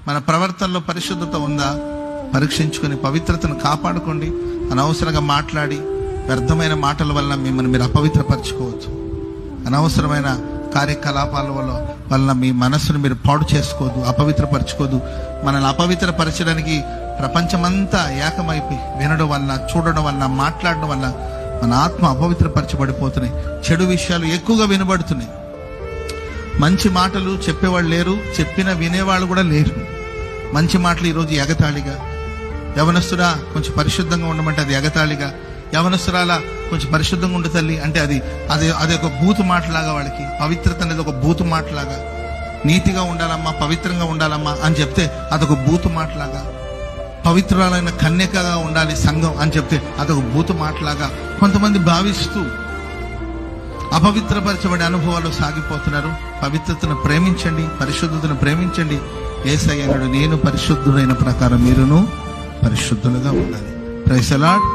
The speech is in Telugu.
మన ప్రవర్తనలో పరిశుద్ధత ఉందా పరీక్షించుకొని పవిత్రతను కాపాడుకోండి. అనవసరంగా మాట్లాడి వ్యర్థమైన మాటల వల్ల మిమ్మల్ని మీరు అపవిత్రపరచుకోవచ్చు. అనవసరమైన కార్యకలాపాల వల్ల మీ మనస్సును మీరు పాడు చేసుకోవద్దు, అపవిత్రపరచుకోవద్దు. మనల్ని అపవిత్రపరచడానికి ప్రపంచమంతా ఏకమైపోయి వినడం వల్ల, చూడడం వల్ల, మాట్లాడడం వల్ల మన ఆత్మ అపవిత్రపరచబడిపోతున్నాయి. చెడు విషయాలు ఎక్కువగా వినబడుతున్నాయి. మంచి మాటలు చెప్పేవాళ్ళు లేరు, చెప్పిన వినేవాళ్ళు కూడా లేరు. మంచి మాటలు ఈరోజు ఎగతాళిగా, యవనస్తుడా కొంచెం పరిశుద్ధంగా ఉండమంటే అది ఎగతాళిగా, యవనస్తురాలా కొంచెం పరిశుద్ధంగా ఉండు తల్లి అంటే అది ఒక బూతు మాటలాగా, వాళ్ళకి పవిత్రత అనేది ఒక బూతు మాటలాగా. నీతిగా ఉండాలమ్మా, పవిత్రంగా ఉండాలమ్మా అని చెప్తే అదొక బూతు మాటలాగా. పవిత్రాలైన కన్యకగా ఉండాలి సంఘం అని చెప్తే అదొక బూతు మాటలాగా కొంతమంది భావిస్తూ అపవిత్రపరచబడే అనుభవాలు సాగిపోతున్నారు. పవిత్రతను ప్రేమించండి, పరిశుద్ధతను ప్రేమించండి. యేసయ్య అన్నాడు, నేను పరిశుద్ధుడైన ప్రకారం మీరును పరిశుద్ధులుగా ఉండాలి. Praise the lord.